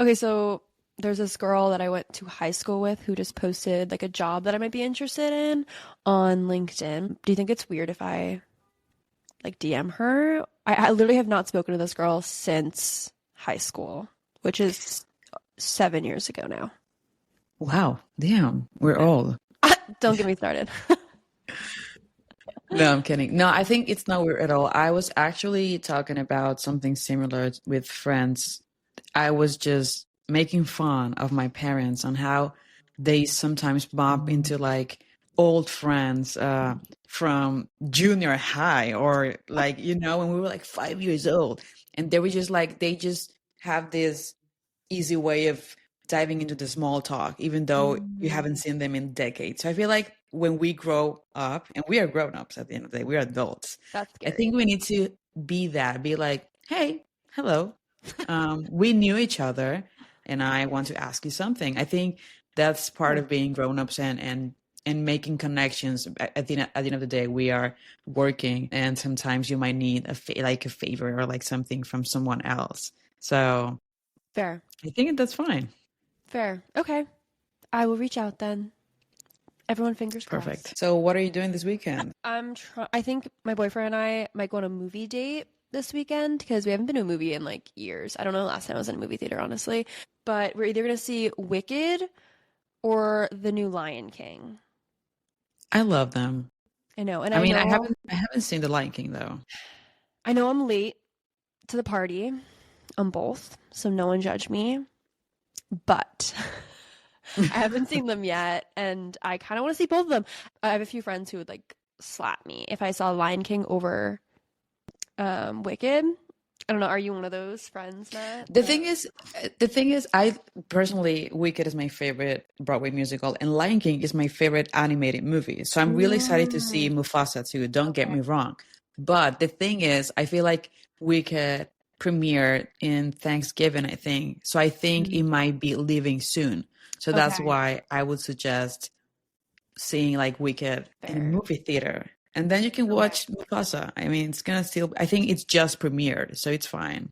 Okay, so there's this girl that I went to high school with who just posted like a job that I might be interested in on LinkedIn. Do you think it's weird if I like DM her? I literally have not spoken to this girl since high school, which is 7 years ago now. Wow, damn, we're old. Don't get me started. No, I'm kidding. No, I think it's not weird at all. I was actually talking about something similar with friends. I was just making fun of my parents on how they sometimes bump into like old friends from junior high or like, when we were like 5 years old. And they were just like, they just have this easy way of diving into the small talk, even though you haven't Mm, seen them in decades. So I feel like when we grow up, and we are grown ups at the end of the day, we're adults. that's I scary. think we need to be like, hey, hello, we knew each other, and I want to ask you something. I think that's part Cool. of being grown ups and making connections. At the end of the day, we are working, and sometimes you might need like a favor or like something from someone else. So Fair. I think that's fine. Fair. Okay. I will reach out then. Everyone fingers crossed. Perfect. So what are you doing this weekend? I think my boyfriend and I might go on a movie date this weekend because we haven't been to a movie in like years. I don't know the last time I was in a movie theater, honestly. But we're either gonna see Wicked or the new Lion King. I love them. I know, and I mean, I haven't seen The Lion King though. I know I'm late to the party on both, so no one judge me. But I haven't seen them yet, and I kind of want to see both of them. I have a few friends who would like slap me if I saw Lion King over Wicked. I don't know. Are you one of those friends, Matt? The thing is, I personally, Wicked is my favorite Broadway musical, and Lion King is my favorite animated movie. So I'm really excited to see Mm, Mufasa too. Don't get okay. me wrong, but the thing is, I feel like Wicked premiered in Thanksgiving, I think. So I think it Mm, might be leaving soon. So that's okay. why I would suggest seeing like Wicked in a Fair. movie theater. And then you can Okay. watch Mufasa. I mean, it's gonna still, I think it's just premiered, so it's fine.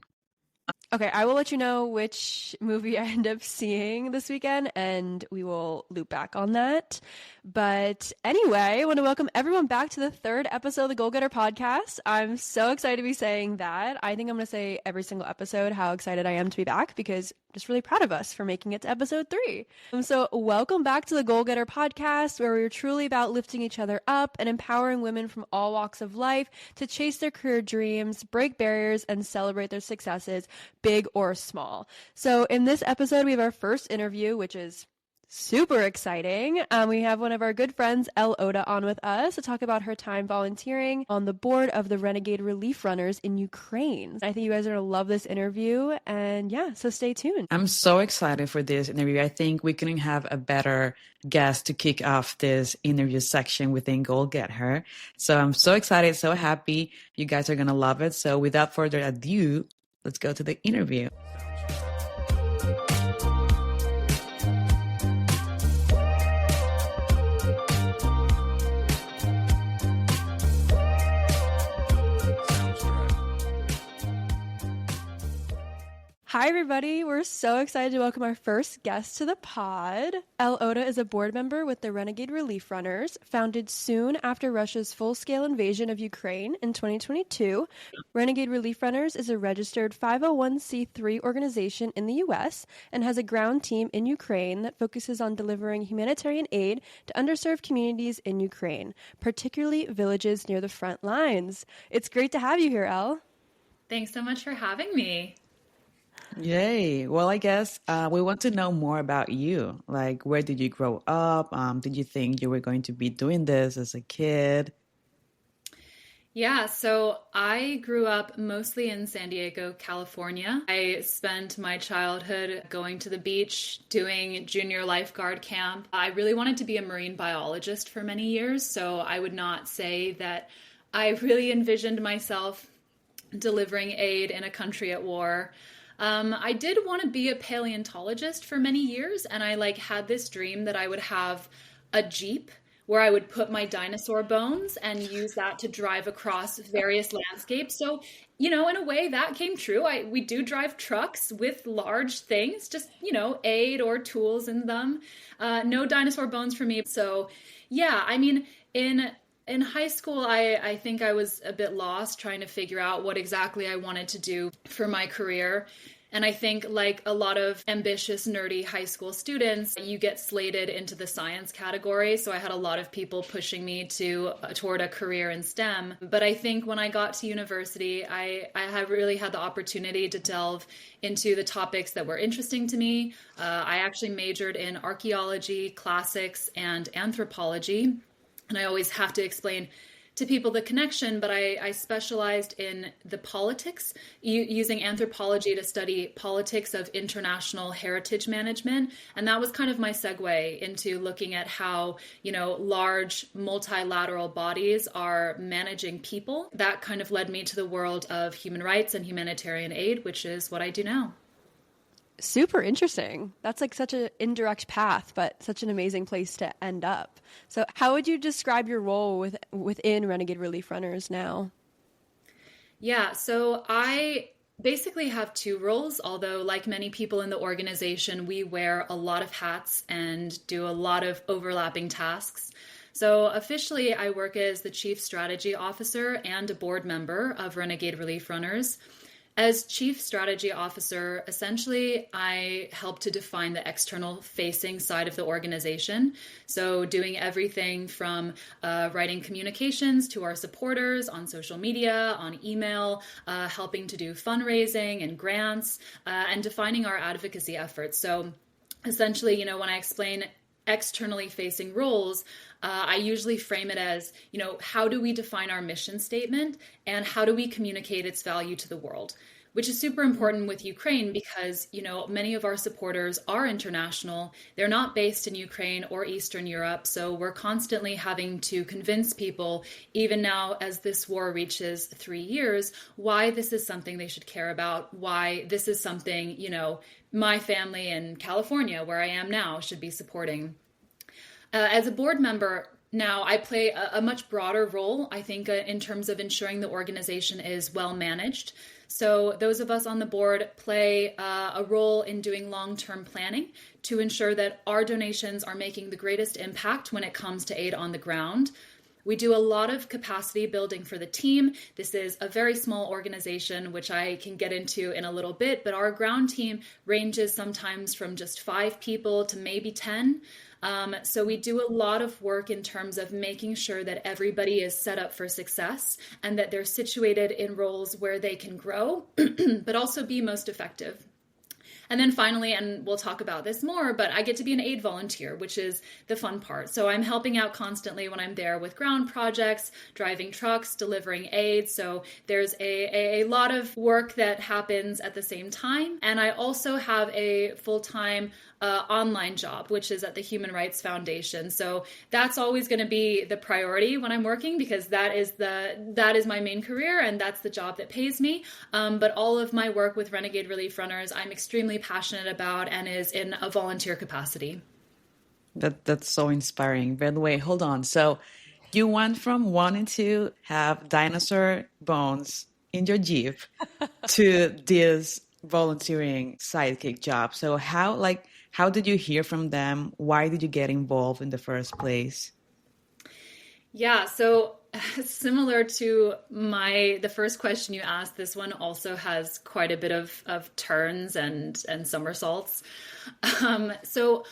Okay, I will let you know which movie I end up seeing this weekend, and we will loop back on that. But anyway, I want to welcome everyone back to the third episode of the Goal Getter podcast. I'm so excited to be saying that. I think I'm going to say every single episode how excited I am to be back because I'm just really proud of us for making it to episode three. So, welcome back to the Goal Getter podcast, where we're truly about lifting each other up and empowering women from all walks of life to chase their career dreams, break barriers, and celebrate their successes, big or small. So, in this episode, we have our first interview, which is super exciting. We have one of our good friends, Elle Ota, on with us to talk about her time volunteering on the board of the Renegade Relief Runners in Ukraine. I think you guys are going to love this interview. And yeah, so stay tuned. I'm so excited for this interview. I think we couldn't have a better guest to kick off this interview section within Goal Get Her. So I'm so excited, so happy. You guys are going to love it. So without further ado, let's go to the interview. Hi, everybody. We're so excited to welcome our first guest to the pod. Elle Ota is a board member with the Renegade Relief Runners, founded soon after Russia's full-scale invasion of Ukraine in 2022. Renegade Relief Runners is a registered 501c3 organization in the U.S. and has a ground team in Ukraine that focuses on delivering humanitarian aid to underserved communities in Ukraine, particularly villages near the front lines. It's great to have you here, Elle. Thanks so much for having me. Yay. Well, I guess we want to know more about you. Like, where did you grow up? Did you think you were going to be doing this as a kid? Yeah, so I grew up mostly in San Diego, California. I spent my childhood going to the beach, doing junior lifeguard camp. I really wanted to be a marine biologist for many years, so I would not say that I really envisioned myself delivering aid in a country at war. I did want to be a paleontologist for many years, and I had this dream that I would have a Jeep where I would put my dinosaur bones and use that to drive across various landscapes. So, in a way that came true. We do drive trucks with large things, just, aid or tools in them. No dinosaur bones for me. So yeah, I mean, in high school, I think I was a bit lost trying to figure out what exactly I wanted to do for my career. And I think, like a lot of ambitious, nerdy high school students, you get slated into the science category. So I had a lot of people pushing me toward a career in STEM. But I think when I got to university, I have really had the opportunity to delve into the topics that were interesting to me. I actually majored in archaeology, classics, and anthropology. And I always have to explain to people the connection, but I specialized in the politics, using anthropology to study politics of international heritage management. And that was kind of my segue into looking at how, large multilateral bodies are managing people. That kind of led me to the world of human rights and humanitarian aid, which is what I do now. Super interesting. That's like such an indirect path, but such an amazing place to end up. So how would you describe your role within Renegade Relief Runners now? Yeah, so I basically have two roles, although like many people in the organization, we wear a lot of hats and do a lot of overlapping tasks. So officially, I work as the Chief Strategy Officer and a board member of Renegade Relief Runners. As Chief Strategy Officer, essentially, I help to define the external facing side of the organization. So doing everything from writing communications to our supporters on social media, on email, helping to do fundraising and grants, and defining our advocacy efforts. So essentially, when I explain externally facing roles, I usually frame it as, how do we define our mission statement and how do we communicate its value to the world? Which is super important with Ukraine because, many of our supporters are international. They're not based in Ukraine or Eastern Europe. So we're constantly having to convince people, even now as this war reaches 3 years, why this is something they should care about, why this is something, my family in California, where I am now, should be supporting. As a board member, now I play a much broader role, I think, in terms of ensuring the organization is well managed. So those of us on the board play a role in doing long-term planning to ensure that our donations are making the greatest impact when it comes to aid on the ground. We do a lot of capacity building for the team. This is a very small organization, which I can get into in a little bit, but our ground team ranges sometimes from just 5 people to maybe 10. So we do a lot of work in terms of making sure that everybody is set up for success and that they're situated in roles where they can grow, but also be most effective. And then finally, and we'll talk about this more, but I get to be an aid volunteer, which is the fun part. So I'm helping out constantly when I'm there with ground projects, driving trucks, delivering aid. So there's a lot of work that happens at the same time. And I also have a full-time online job, which is at the Human Rights Foundation. So that's always going to be the priority when I'm working because that is my main career and that's the job that pays me. But all of my work with Renegade Relief Runners, I'm extremely passionate about and is in a volunteer capacity. That's so inspiring. By the way, hold on. So you went from wanting to have dinosaur bones in your Jeep to this volunteering sidekick job. So how did you hear from them? Why did you get involved in the first place? Yeah, so similar to the first question you asked, this one also has quite a bit of turns and somersaults. So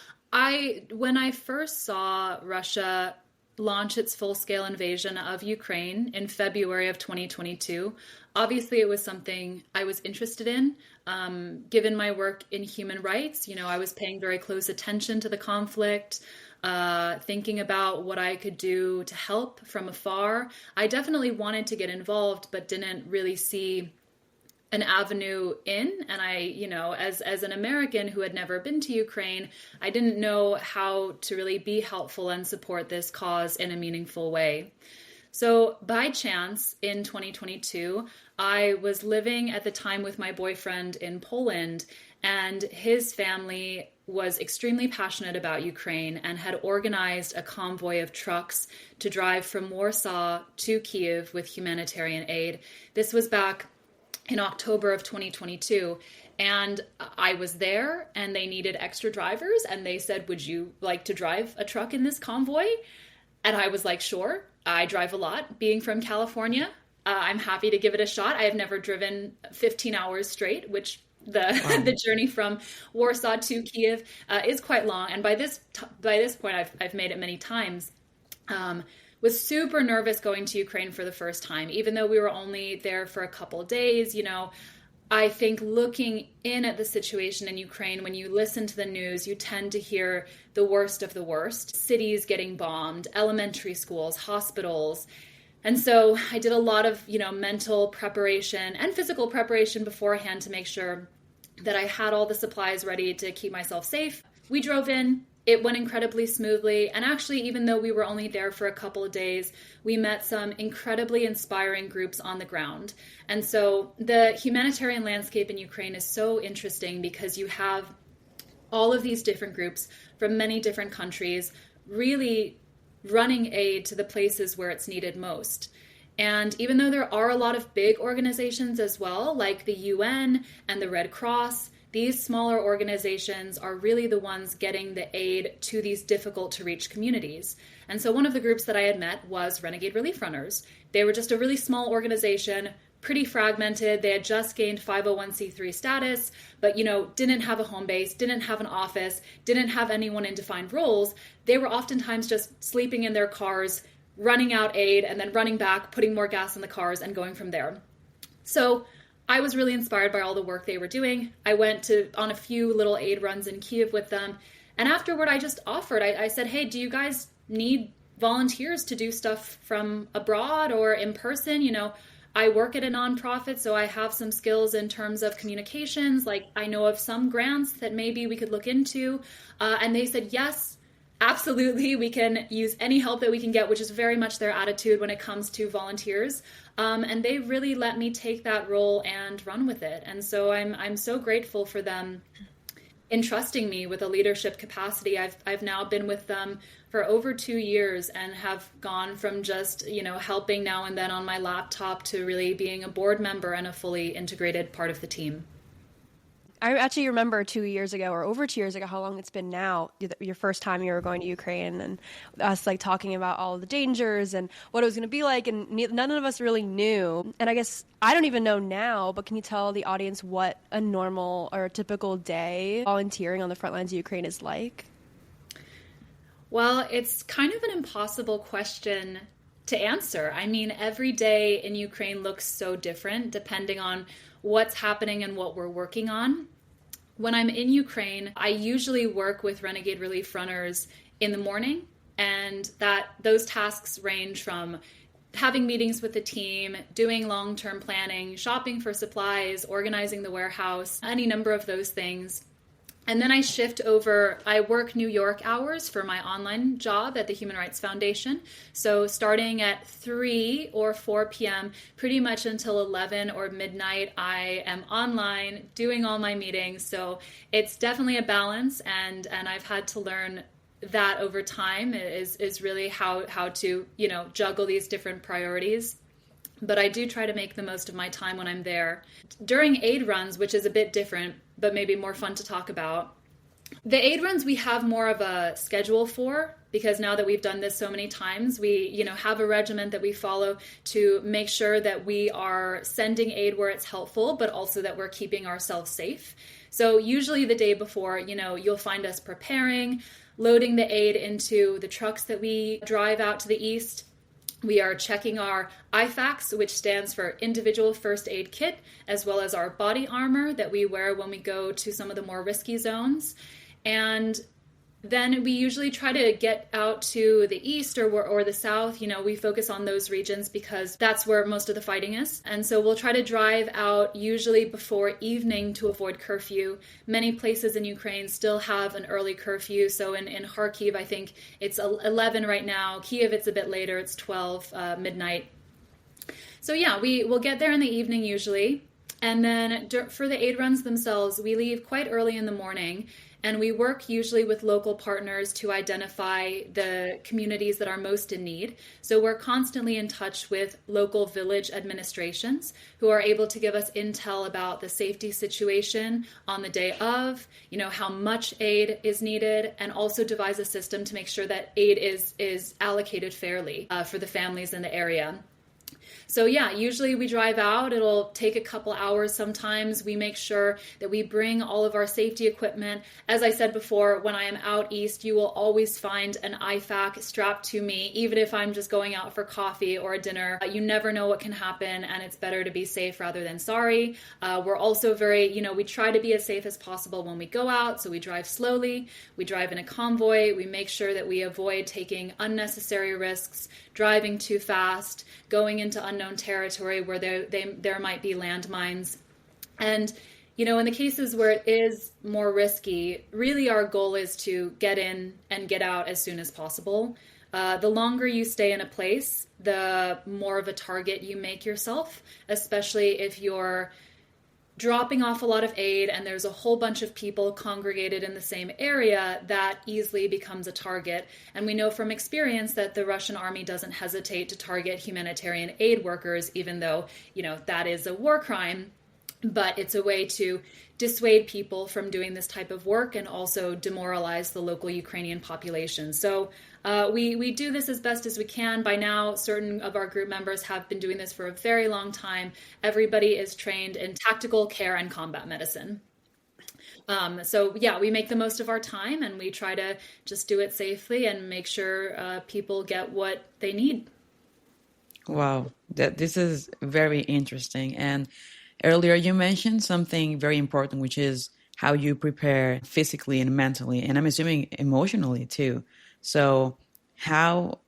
when I first saw Russia launch its full-scale invasion of Ukraine in February of 2022, obviously it was something I was interested in. Given my work in human rights, I was paying very close attention to the conflict, thinking about what I could do to help from afar. I definitely wanted to get involved, but didn't really see an avenue in. And I, as an American who had never been to Ukraine, I didn't know how to really be helpful and support this cause in a meaningful way. So by chance in 2022, I was living at the time with my boyfriend in Poland, And his family was extremely passionate about Ukraine and had organized a convoy of trucks to drive from Warsaw to Kyiv with humanitarian aid. This was back in October of 2022. And I was there and they needed extra drivers. And they said, would you like to drive a truck in this convoy? And I was like, sure. I drive a lot. Being from California, I'm happy to give it a shot. I have never driven 15 hours straight, which the journey from Warsaw to Kyiv is quite long. And by this point, I've made it many times. Was super nervous going to Ukraine for the first time, even though we were only there for a couple days. I think looking in at the situation in Ukraine, when you listen to the news, you tend to hear the worst of the worst. Cities getting bombed, elementary schools, hospitals. And so I did a lot of, mental preparation and physical preparation beforehand to make sure that I had all the supplies ready to keep myself safe. We drove in. It went incredibly smoothly. And actually, even though we were only there for a couple of days, we met some incredibly inspiring groups on the ground. And so the humanitarian landscape in Ukraine is so interesting because you have all of these different groups from many different countries really running aid to the places where it's needed most. And even though there are a lot of big organizations as well, like the UN and the Red Cross, these smaller organizations are really the ones getting the aid to these difficult to reach communities. And so one of the groups that I had met was Renegade Relief Runners. They were just a really small organization, pretty fragmented. They had just gained 501c3 status, but didn't have a home base, didn't have an office, didn't have anyone in defined roles. They were oftentimes just sleeping in their cars, running out aid, and then running back, putting more gas in the cars and going from there. So I was really inspired by all the work they were doing. I went on a few little aid runs in Kyiv with them. And afterward, I just offered, I said, hey, do you guys need volunteers to do stuff from abroad or in person? I work at a nonprofit, so I have some skills in terms of communications. Like I know of some grants that maybe we could look into. And they said, yes, absolutely. We can use any help that we can get, which is very much their attitude when it comes to volunteers. And they really let me take that role and run with it. And so I'm so grateful for them entrusting me with a leadership capacity. I've now been with them for over 2 years and have gone from just, helping now and then on my laptop to really being a board member and a fully integrated part of the team. I actually remember 2 years ago or over 2 years ago, how long it's been now, your first time you were going to Ukraine and us talking about all the dangers and what it was going to be like. And none of us really knew. And I guess I don't even know now, but can you tell the audience what a normal or a typical day volunteering on the front lines of Ukraine is like? Well, it's kind of an impossible question to answer. I mean, every day in Ukraine looks so different depending on what's happening and what we're working on. When I'm in Ukraine, I usually work with Renegade Relief Runners in the morning, and those tasks range from having meetings with the team, doing long-term planning, shopping for supplies, organizing the warehouse, any number of those things. And then I shift over, I work New York hours for my online job at the Human Rights Foundation. So starting at 3 or 4 p.m., pretty much until 11 or midnight, I am online doing all my meetings. So it's definitely a balance, and I've had to learn that over time is really how to, juggle these different priorities. But I do try to make the most of my time when I'm there. During aid runs, which is a bit different, but maybe more fun to talk about, the aid runs we have more of a schedule for, because now that we've done this so many times, we have a regiment that we follow to make sure that we are sending aid where it's helpful, but also that we're keeping ourselves safe. So usually the day before, you'll find us preparing, loading the aid into the trucks that we drive out to the east. We are checking our IFAKs, which stands for Individual First Aid Kit, as well as our body armor that we wear when we go to some of the more risky zones. And then we usually try to get out to the east or the south. We focus on those regions because that's where most of the fighting is. And so we'll try to drive out usually before evening to avoid curfew. Many places in Ukraine still have an early curfew. So in Kharkiv, I think it's 11 right now. Kyiv, it's a bit later. It's 12 midnight. So yeah, we'll get there in the evening usually. And then for the aid runs themselves, we leave quite early in the morning, and we work usually with local partners to identify the communities that are most in need. So we're constantly in touch with local village administrations who are able to give us intel about the safety situation on the day of, how much aid is needed, and also devise a system to make sure that aid is allocated fairly for the families in the area. So yeah, usually we drive out. It'll take a couple hours sometimes. We make sure that we bring all of our safety equipment. As I said before, when I am out east, you will always find an IFAC strapped to me, even if I'm just going out for coffee or a dinner. You never know what can happen, and it's better to be safe rather than sorry. We're also very, we try to be as safe as possible when we go out, so we drive slowly. We drive in a convoy. We make sure that we avoid taking unnecessary risks, driving too fast, going into unknown territory where there might be landmines. And, in the cases where it is more risky, really our goal is to get in and get out as soon as possible. The longer you stay in a place, the more of a target you make yourself, especially if you're dropping off a lot of aid and there's a whole bunch of people congregated in the same area. That easily becomes a target. And we know from experience that the Russian army doesn't hesitate to target humanitarian aid workers, even though, that is a war crime. But it's a way to dissuade people from doing this type of work and also demoralize the local Ukrainian population. So we do this as best as we can. By now, certain of our group members have been doing this for a very long time. Everybody is trained in tactical care and combat medicine. So yeah, we make the most of our time, and we try to just do it safely and make sure people get what they need. Wow, this is very interesting. And earlier you mentioned something very important, which is how you prepare physically and mentally, and I'm assuming emotionally too. So how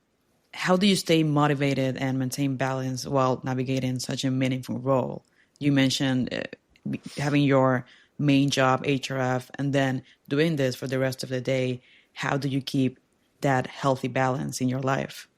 do you stay motivated and maintain balance while navigating such a meaningful role? You mentioned having your main job, HRF, and then doing this for the rest of the day. How do you keep that healthy balance in your life?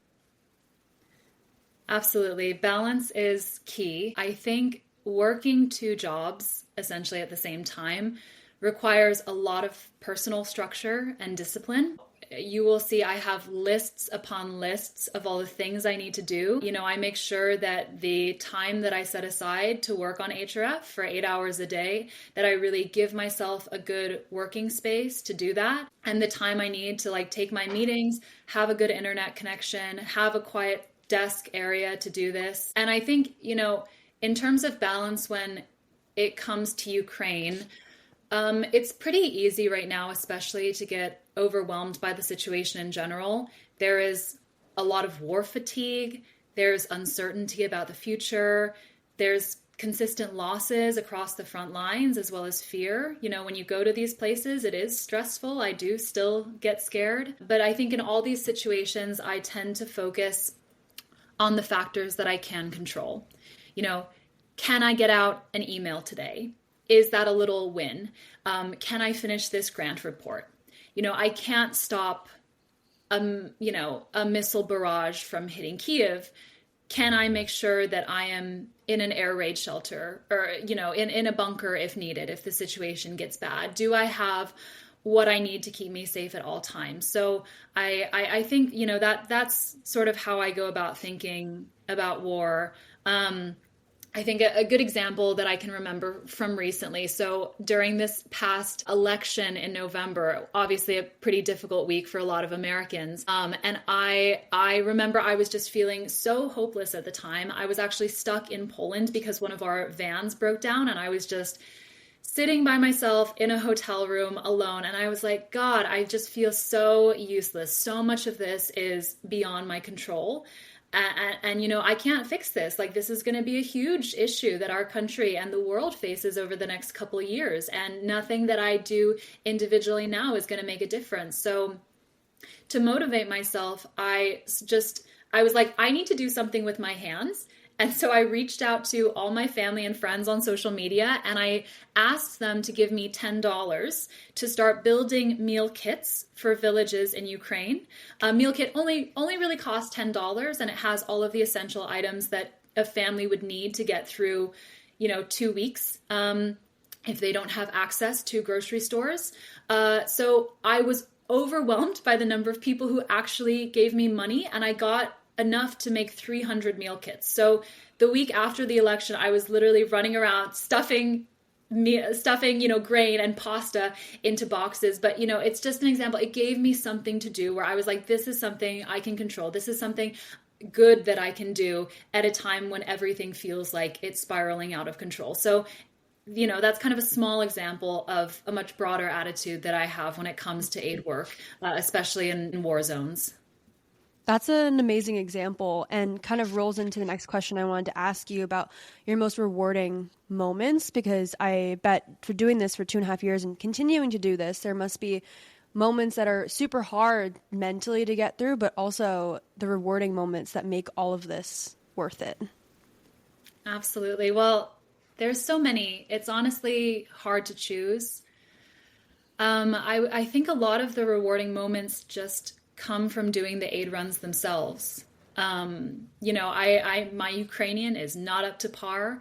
Absolutely. Balance is key. I think working two jobs essentially at the same time requires a lot of personal structure and discipline. You will see I have lists upon lists of all the things I need to do. I make sure that the time that I set aside to work on HRF for 8 hours a day, that I really give myself a good working space to do that. And the time I need to take my meetings, have a good internet connection, have a quiet desk area to do this. And I think, in terms of balance, when it comes to Ukraine, it's pretty easy right now, especially to get overwhelmed by the situation in general. There is a lot of war fatigue. There's uncertainty about the future. There's consistent losses across the front lines, as well as fear. When you go to these places, it is stressful. I do still get scared. But I think in all these situations, I tend to focus on the factors that I can control. Can I get out an email today? Is that a little win? Can I finish this grant report? I can't stop, a missile barrage from hitting Kiev. Can I make sure that I am in an air raid shelter or, in a bunker if needed, if the situation gets bad? Do I have what I need to keep me safe at all times? So I think, that's sort of how I go about thinking about war. I think a good example that I can remember from recently. So during this past election in November, obviously a pretty difficult week for a lot of Americans. And I remember I was just feeling so hopeless at the time. I was actually stuck in Poland because one of our vans broke down, and I was just sitting by myself in a hotel room alone. And I was like, God, I just feel so useless. So much of this is beyond my control. And I can't fix this. This is going to be a huge issue that our country and the world faces over the next couple of years. And nothing that I do individually now is going to make a difference. So to motivate myself, I was like, I need to do something with my hands. And so I reached out to all my family and friends on social media, and I asked them to give me $10 to start building meal kits for villages in Ukraine. A meal kit only really costs $10, and it has all of the essential items that a family would need to get through, 2 weeks if they don't have access to grocery stores. So I was overwhelmed by the number of people who actually gave me money, and I got enough to make 300 meal kits. So the week after the election, I was literally running around stuffing grain and pasta into boxes. But it's just an example. It gave me something to do where I was like, this is something I can control. This is something good that I can do at a time when everything feels like it's spiraling out of control. So that's kind of a small example of a much broader attitude that I have when it comes to aid work, especially in war zones. That's an amazing example, and kind of rolls into the next question I wanted to ask you about your most rewarding moments, because I bet for doing this for 2.5 years and continuing to do this, there must be moments that are super hard mentally to get through, but also the rewarding moments that make all of this worth it. Absolutely. Well, there's so many. It's honestly hard to choose. I think a lot of the rewarding moments just come from doing the aid runs themselves. My Ukrainian is not up to par.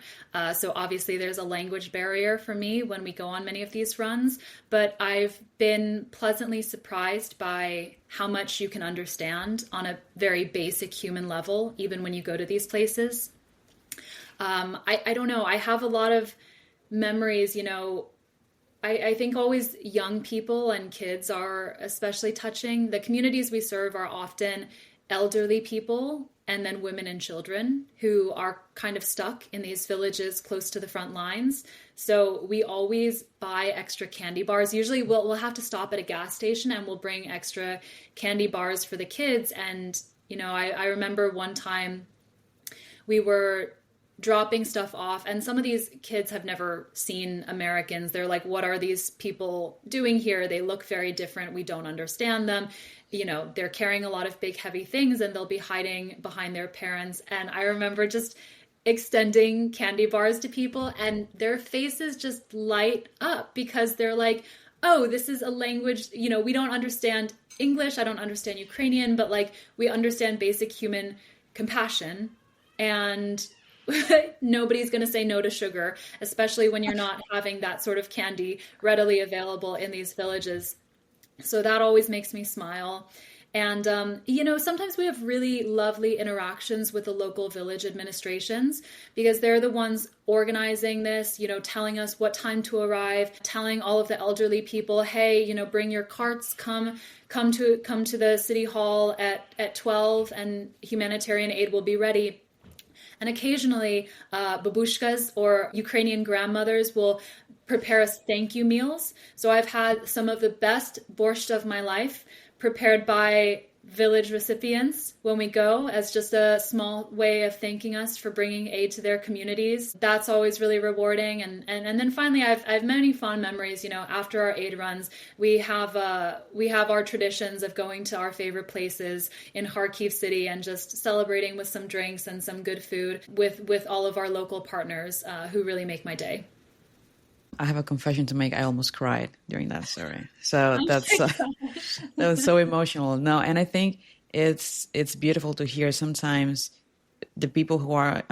So obviously there's a language barrier for me when we go on many of these runs, but I've been pleasantly surprised by how much you can understand on a very basic human level, even when you go to these places. I don't know. I have a lot of memories, I think always young people and kids are especially touching. The communities we serve are often elderly people and then women and children who are kind of stuck in these villages close to the front lines. So we always buy extra candy bars. Usually we'll have to stop at a gas station and we'll bring extra candy bars for the kids. And, I remember one time we were dropping stuff off, and some of these kids have never seen Americans. They're like, what are these people doing here? They look very different. We don't understand them. They're carrying a lot of big, heavy things, and they'll be hiding behind their parents. And I remember just extending candy bars to people, and their faces just light up because they're like, oh, this is a language, we don't understand English. I don't understand Ukrainian, but like we understand basic human compassion. And nobody's going to say no to sugar, especially when you're not having that sort of candy readily available in these villages. So that always makes me smile. And, sometimes we have really lovely interactions with the local village administrations because they're the ones organizing this, telling us what time to arrive, telling all of the elderly people, hey, bring your carts, come to the city hall at 12 and Humanitarian Aid will be ready. And occasionally, babushkas or Ukrainian grandmothers will prepare us thank you meals. So I've had some of the best borscht of my life prepared by village recipients when we go as just a small way of thanking us for bringing aid to their communities. That's always really rewarding. And then finally, I've many fond memories. After our aid runs, we have our traditions of going to our favorite places in Kharkiv city and just celebrating with some drinks and some good food with all of our local partners who really make my day. I have a confession to make. I almost cried during that story. So that was so emotional. No, and I think it's beautiful to hear sometimes the people who are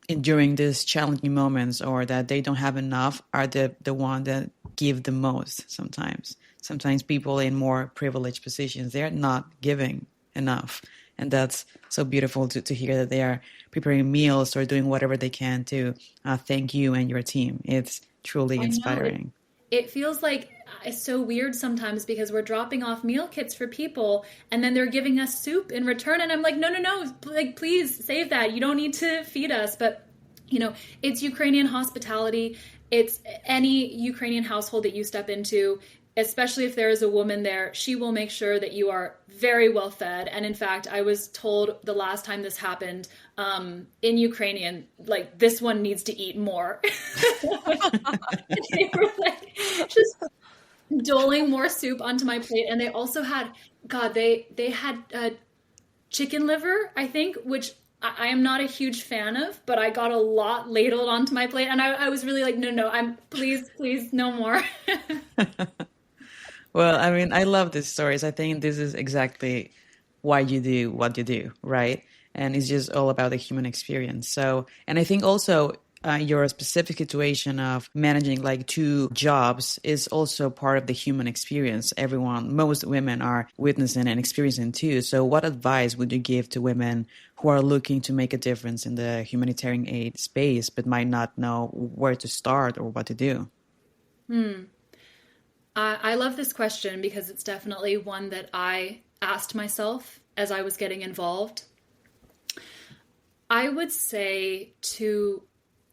enduring these challenging moments or that they don't have enough are the one that give the most sometimes. Sometimes people in more privileged positions, they're not giving enough. And that's so beautiful to hear that they are preparing meals or doing whatever they can to thank you and your team. It's truly inspiring. It feels like it's so weird sometimes because we're dropping off meal kits for people and then they're giving us soup in return. And I'm like, no, like, please save that. You don't need to feed us. But, it's Ukrainian hospitality. It's any Ukrainian household that you step into, especially if there is a woman there, she will make sure that you are very well fed. And in fact, I was told the last time this happened in Ukrainian, like, this one needs to eat more. They were like just doling more soup onto my plate. And they also had, they had chicken liver, I think, which I am not a huge fan of, but I got a lot ladled onto my plate. And I was really like, no, please, no more. Well, I mean, I love these stories. I think this is exactly why you do what you do, right? and it's just all about the human experience. So, and I think also your specific situation of managing like two jobs is also part of the human experience. Most women are witnessing and experiencing too. So what advice would you give to women who are looking to make a difference in the humanitarian aid space, but might not know where to start or what to do? I love this question because it's definitely one that I asked myself as I was getting involved. I would say to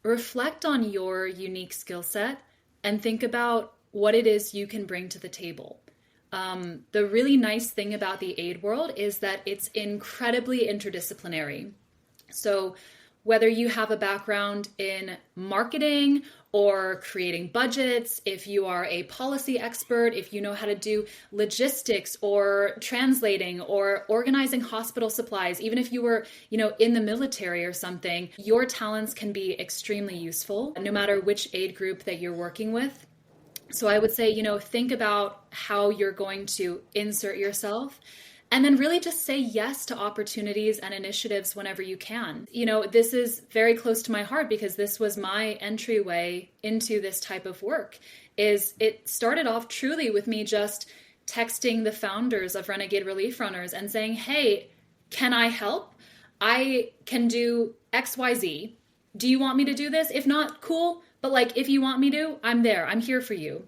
reflect on your unique skill set and think about what it is you can bring to the table. The really nice thing about the aid world is that it's incredibly interdisciplinary. So whether you have a background in marketing or creating budgets, if you are a policy expert, if you know how to do logistics or translating or organizing hospital supplies, even if you were, in the military or something, your talents can be extremely useful no matter which aid group that you're working with. So I would say, think about how you're going to insert yourself. And then really just say yes to opportunities and initiatives whenever you can. This is very close to my heart because this was my entryway into this type of work. It started off truly with me just texting the founders of Renegade Relief Runners and saying, hey, can I help? I can do XYZ. Do you want me to do this? If not, cool. But if you want me to, I'm there. I'm here for you.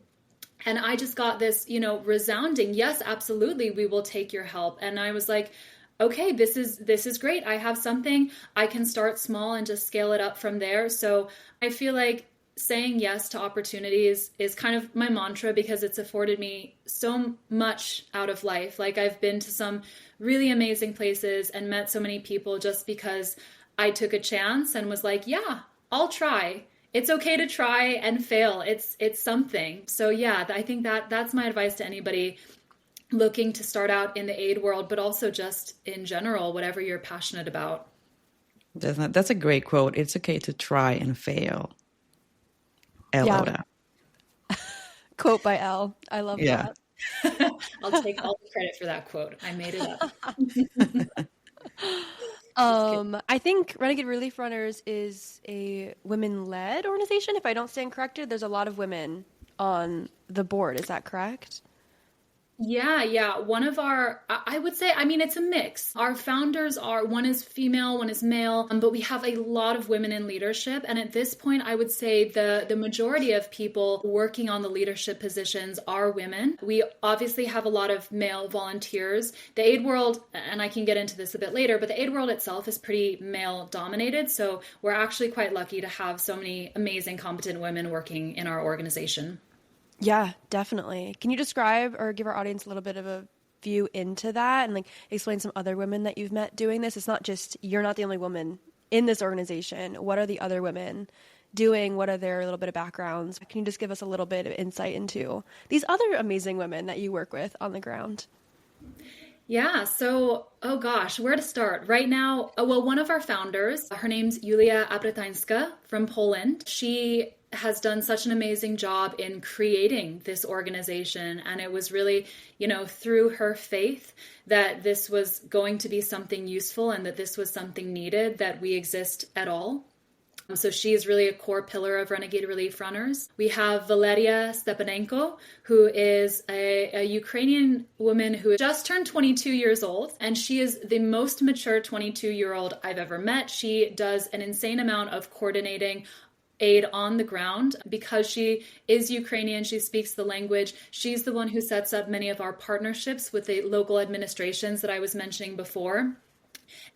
And I just got this, resounding, yes, absolutely, we will take your help. And I was like, okay, this is great. I have something. I can start small and just scale it up from there. So I feel like saying yes to opportunities is kind of my mantra because it's afforded me so much out of life. I've been to some really amazing places and met so many people just because I took a chance and was like, yeah, I'll try. It's okay to try and fail. It's something. So yeah, I think that's my advice to anybody looking to start out in the aid world, but also just in general, whatever you're passionate about. That's a great quote. It's okay to try and fail. Elle Ota. Quote by Elle. I love that. I'll take all the credit for that quote. I made it up. I think Renegade Relief Runners is a women-led organization. If I don't stand corrected, there's a lot of women on the board. Is that correct? Yeah. One of I would say, it's a mix. Our founders one is female, one is male, but we have a lot of women in leadership. And at this point, I would say the majority of people working on the leadership positions are women. We obviously have a lot of male volunteers. The aid world, and I can get into this a bit later, but the aid world itself is pretty male dominated. So we're actually quite lucky to have so many amazing, competent women working in our organization. Yeah, definitely. Can you describe or give our audience a little bit of a view into that and explain some other women that you've met doing this? It's not just, you're not the only woman in this organization. What are the other women doing? What are their little bit of backgrounds? Can you just give us a little bit of insight into these other amazing women that you work with on the ground? Yeah. So, oh gosh, where to start? Right now, one of our founders, her name's Julia Abretańska from Poland. She has done such an amazing job in creating this organization. And it was really, through her faith that this was going to be something useful and that this was something needed, that we exist at all. So she is really a core pillar of Renegade Relief Runners. We have Valeria Stepanenko, who is a Ukrainian woman who just turned 22 years old, and she is the most mature 22-year-old I've ever met. She does an insane amount of coordinating aid on the ground. Because she is Ukrainian, she speaks the language. She's the one who sets up many of our partnerships with the local administrations that I was mentioning before,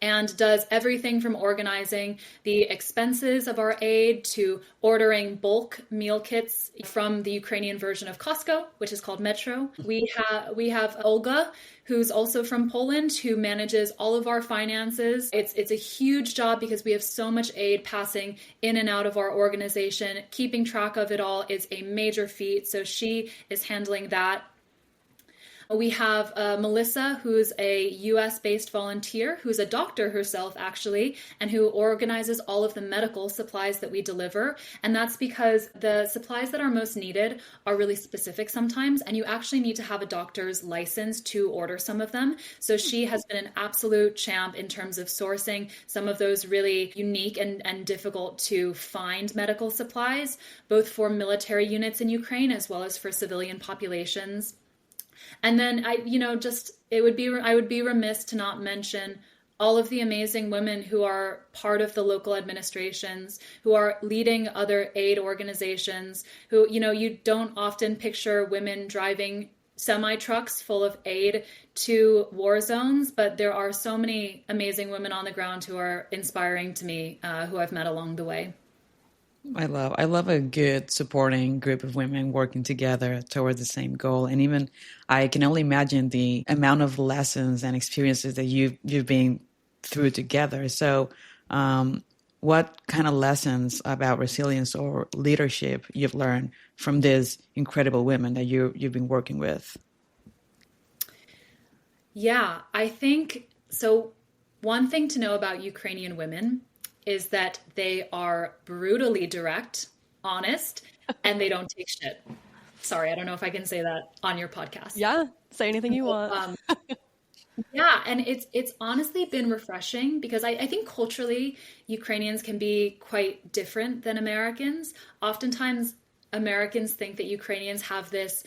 and does everything from organizing the expenses of our aid to ordering bulk meal kits from the Ukrainian version of Costco, which is called Metro. We have Olga, who's also from Poland, who manages all of our finances. It's a huge job because we have so much aid passing in and out of our organization. Keeping track of it all is a major feat, so she is handling that. We have Melissa, who's a US-based volunteer, who's a doctor herself, actually, and who organizes all of the medical supplies that we deliver. And that's because the supplies that are most needed are really specific sometimes, and you actually need to have a doctor's license to order some of them. So she has been an absolute champ in terms of sourcing some of those really unique and difficult to find medical supplies, both for military units in Ukraine as well as for civilian populations. And then I would be remiss to not mention all of the amazing women who are part of the local administrations, who are leading other aid organizations, who, you don't often picture women driving semi-trucks full of aid to war zones, but there are so many amazing women on the ground who are inspiring to me, who I've met along the way. I love a good supporting group of women working together toward the same goal. And even I can only imagine the amount of lessons and experiences that you've been through together. So what kind of lessons about resilience or leadership you've learned from these incredible women that you've been working with? Yeah, I think so. One thing to know about Ukrainian women is that they are brutally direct, honest, and they don't take shit. Sorry, I don't know if I can say that on your podcast. Yeah, say anything you want. Yeah, and it's honestly been refreshing because I think culturally Ukrainians can be quite different than Americans. Oftentimes Americans think that Ukrainians have this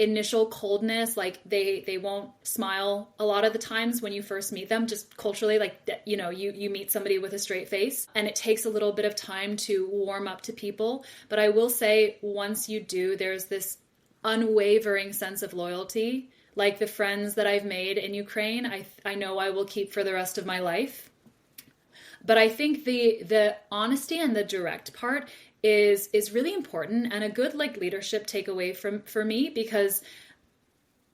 initial coldness, like they won't smile a lot of the times when you first meet them, just culturally, like, you meet somebody with a straight face and it takes a little bit of time to warm up to people. But I will say, once you do, there's this unwavering sense of loyalty. Like the friends that I've made in Ukraine, I know I will keep for the rest of my life. But I think the honesty and the direct part is really important, and a good leadership takeaway for me, because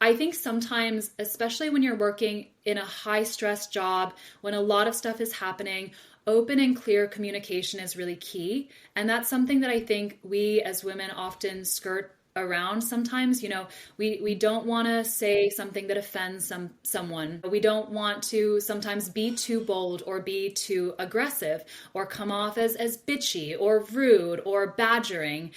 I think sometimes, especially when you're working in a high stress job, when a lot of stuff is happening, open and clear communication is really key. And that's something that I think we as women often skirt around sometimes. We don't want to say something that offends someone. We don't want to sometimes be too bold or be too aggressive or come off as bitchy or rude or badgering.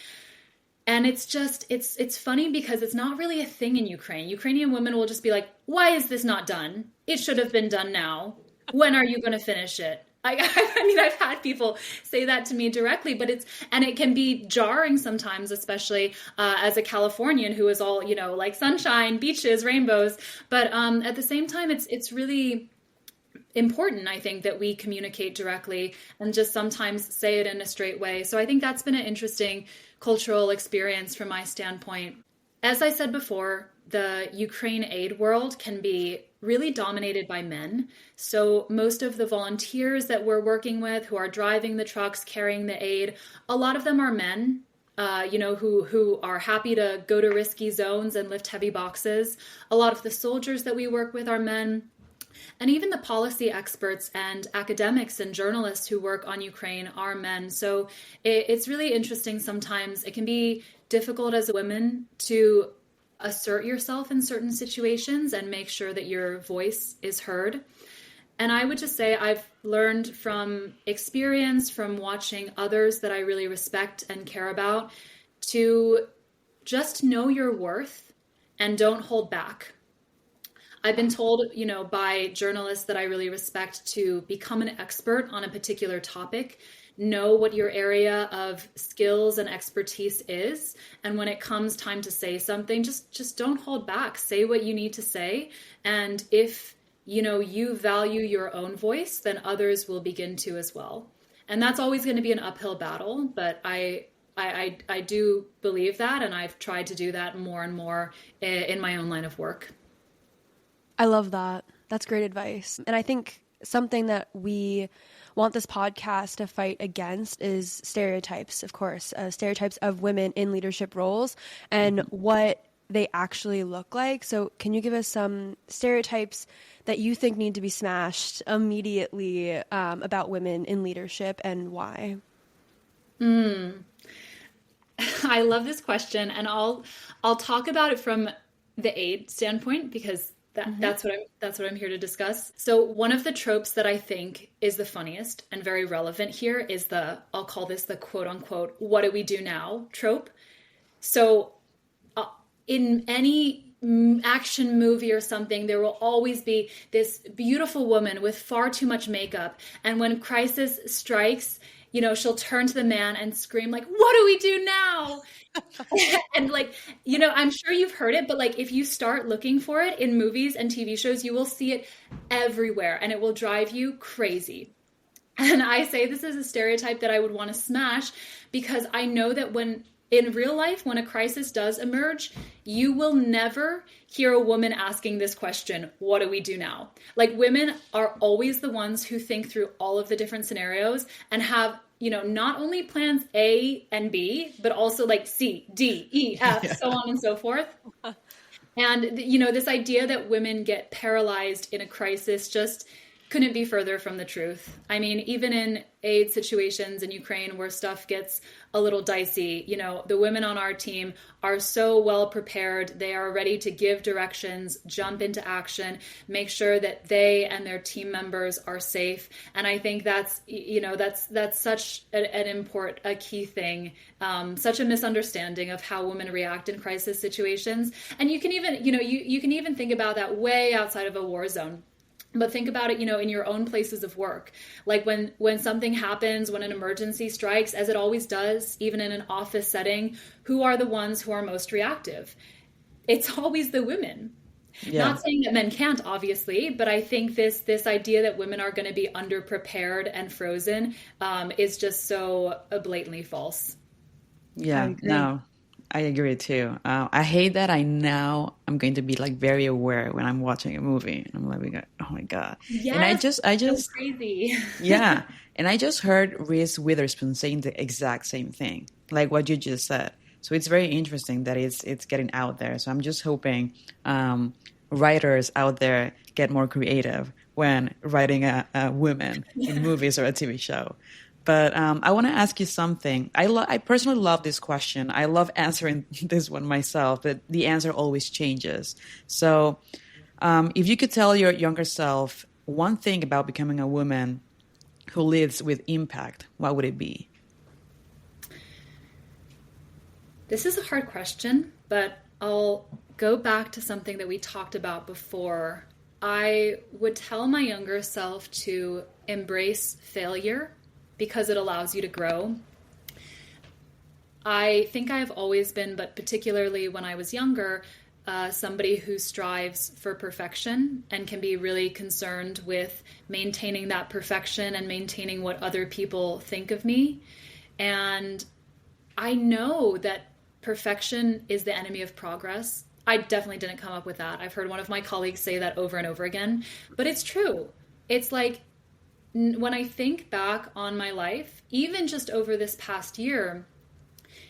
And it's funny because it's not really a thing in Ukraine. Ukrainian women will just be like, why is this not done? It should have been done now. When are you going to finish it? I've had people say that to me directly, but it can be jarring sometimes, especially as a Californian who is all, like sunshine, beaches, rainbows. But at the same time, it's really important, I think, that we communicate directly and just sometimes say it in a straight way. So I think that's been an interesting cultural experience from my standpoint. As I said before, the Ukraine aid world can be really dominated by men. So most of the volunteers that we're working with who are driving the trucks, carrying the aid, a lot of them are men, who are happy to go to risky zones and lift heavy boxes. A lot of the soldiers that we work with are men. And even the policy experts and academics and journalists who work on Ukraine are men. So it's really interesting sometimes. It can be difficult as women to assert yourself in certain situations and make sure that your voice is heard. And I would just say I've learned from experience, from watching others that I really respect and care about, to just know your worth and don't hold back. I've been told, by journalists that I really respect to become an expert on a particular topic, know what your area of skills and expertise is. And when it comes time to say something, just don't hold back. Say what you need to say. And if, you value your own voice, then others will begin to as well. And that's always going to be an uphill battle. But I do believe that. And I've tried to do that more and more in my own line of work. I love that. That's great advice. And I think something that we want this podcast to fight against is stereotypes, of course, stereotypes of women in leadership roles and what they actually look like. So can you give us some stereotypes that you think need to be smashed immediately about women in leadership and why? I love this question, and I'll talk about it from the aid standpoint, because that's what I'm here to discuss. So one of the tropes that I think is the funniest and very relevant here is I'll call this the quote unquote, what do we do now trope. So in any action movie or something, there will always be this beautiful woman with far too much makeup. And when crisis strikes, she'll turn to the man and scream like, what do we do now? And like, I'm sure you've heard it, but like if you start looking for it in movies and TV shows, you will see it everywhere and it will drive you crazy. And I say this is a stereotype that I would want to smash, because I know that in real life, when a crisis does emerge, you will never hear a woman asking this question, what do we do now? Like, women are always the ones who think through all of the different scenarios and have, not only plans A and B, but also like C, D, E, F, so on and so forth. And, this idea that women get paralyzed in a crisis just couldn't be further from the truth. I mean, even in aid situations in Ukraine where stuff gets a little dicey, the women on our team are so well prepared. They are ready to give directions, jump into action, make sure that they and their team members are safe. And I think that's such a key thing, such a misunderstanding of how women react in crisis situations. And you can even, you can even think about that way outside of a war zone. But think about it, in your own places of work. Like when something happens, when an emergency strikes, as it always does, even in an office setting, who are the ones who are most reactive? It's always the women. Yeah. Not saying that men can't, obviously, but I think this idea that women are going to be underprepared and frozen is just so blatantly false. Yeah, no. I agree too. I hate that I'm going to be like very aware when I'm watching a movie. I'm like, oh my God. Yes, and I just so crazy. Yeah. And I just heard Reese Witherspoon saying the exact same thing, like what you just said. So it's very interesting that it's getting out there. So I'm just hoping writers out there get more creative when writing a woman in movies or a TV show. But I want to ask you something. I personally love this question. I love answering this one myself, but the answer always changes. So if you could tell your younger self one thing about becoming a woman who lives with impact, what would it be? This is a hard question, but I'll go back to something that we talked about before. I would tell my younger self to embrace failure, because it allows you to grow. I think I've always been, but particularly when I was younger, somebody who strives for perfection and can be really concerned with maintaining that perfection and maintaining what other people think of me. And I know that perfection is the enemy of progress. I definitely didn't come up with that. I've heard one of my colleagues say that over and over again, but it's true. It's like, when I think back on my life, even just over this past year,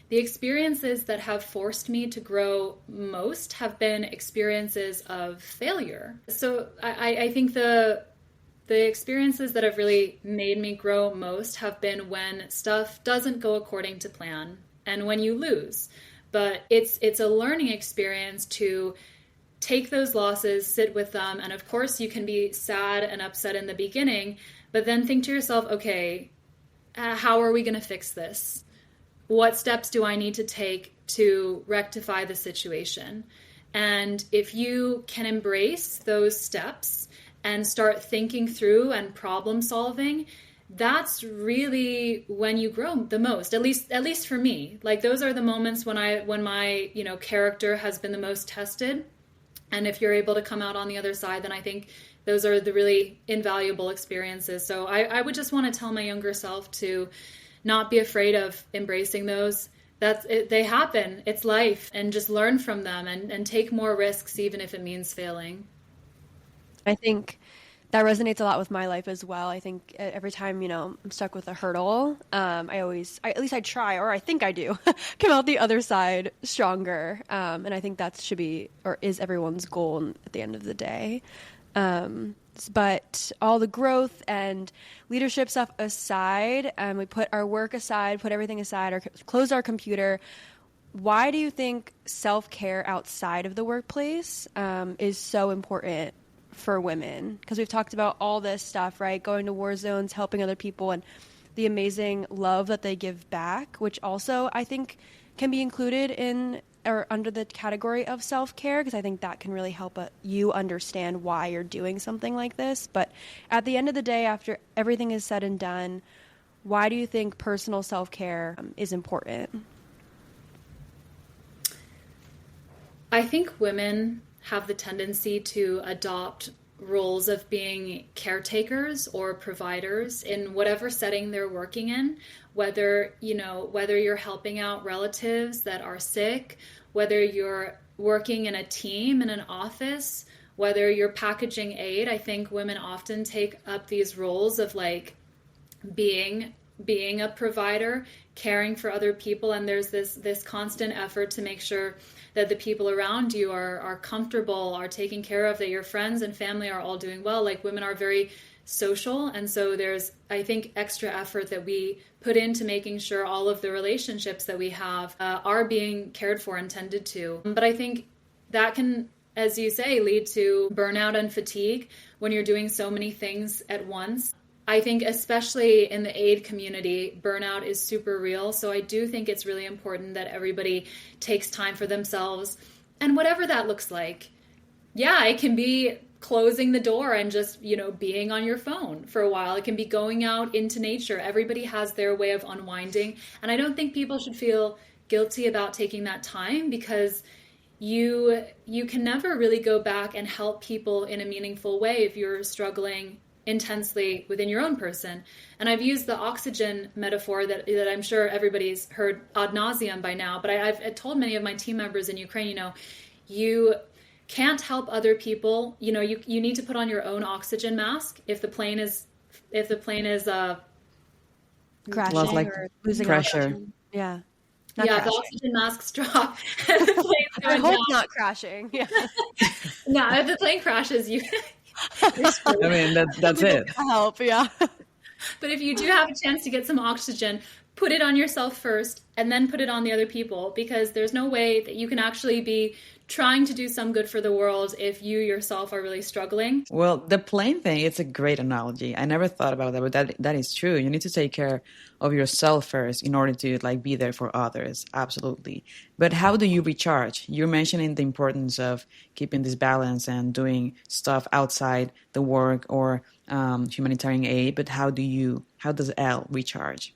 the experiences that have forced me to grow most have been experiences of failure. So I think the experiences that have really made me grow most have been when stuff doesn't go according to plan and when you lose. But it's a learning experience to take those losses, sit with them, and of course you can be sad and upset in the beginning, but then think to yourself, okay, how are we going to fix this? What steps do I need to take to rectify the situation? And if you can embrace those steps and start thinking through and problem solving, that's really when you grow the most, at least for me. Like, those are the moments when my character has been the most tested. And if you're able to come out on the other side, then I think those are the really invaluable experiences. So I would just want to tell my younger self to not be afraid of embracing those. They happen. It's life. And just learn from them and take more risks, even if it means failing. I think that resonates a lot with my life as well. I think every time, I'm stuck with a hurdle, at least I try, or I think I do, come out the other side stronger. And I think that should be, or is, everyone's goal at the end of the day. But all the growth and leadership stuff aside, we put our work aside, put everything aside, or close our computer. why do you think self-care outside of the workplace is so important for women? Because we've talked about all this stuff, right? Going to war zones, helping other people, and the amazing love that they give back, which also I think can be included in or under the category of self-care, because I think that can really help you understand why you're doing something like this. But at the end of the day, after everything is said and done, why do you think personal self-care is important? I think women have the tendency to adopt roles of being caretakers or providers in whatever setting they're working in, whether you're helping out relatives that are sick, whether you're working in a team in an office, whether you're packaging aid. I think women often take up these roles of like being a provider, caring for other people, and there's this constant effort to make sure that the people around you are comfortable, are taken care of, that your friends and family are all doing well. Like, women are very social, and so there's, I think, extra effort that we put into making sure all of the relationships that we have are being cared for and tended to. But I think that can, as you say, lead to burnout and fatigue when you're doing so many things at once. I think especially in the aid community, burnout is super real. So I do think it's really important that everybody takes time for themselves, and whatever that looks like. Yeah, it can be closing the door and just, being on your phone for a while. It can be going out into nature. Everybody has their way of unwinding. And I don't think people should feel guilty about taking that time, because you can never really go back and help people in a meaningful way if you're struggling intensely within your own person. And I've used the oxygen metaphor that I'm sure everybody's heard ad nauseum by now, but I've told many of my team members in Ukraine, you can't help other people. You need to put on your own oxygen mask if the plane is crashing or losing pressure. Oxygen. Yeah. The oxygen masks drop. And the plane's I going hope down. not crashing. Yeah. No, if the plane crashes, I mean, that's it. Help, yeah. But if you do have a chance to get some oxygen, put it on yourself first and then put it on the other people, because there's no way that you can actually be trying to do some good for the world if you yourself are really struggling. Well, the plane thing, it's a great analogy. I never thought about that, but that is true. You need to take care of yourself first in order to be there for others. Absolutely. But how do you recharge? You're mentioning the importance of keeping this balance and doing stuff outside the work or humanitarian aid. But how does Elle recharge?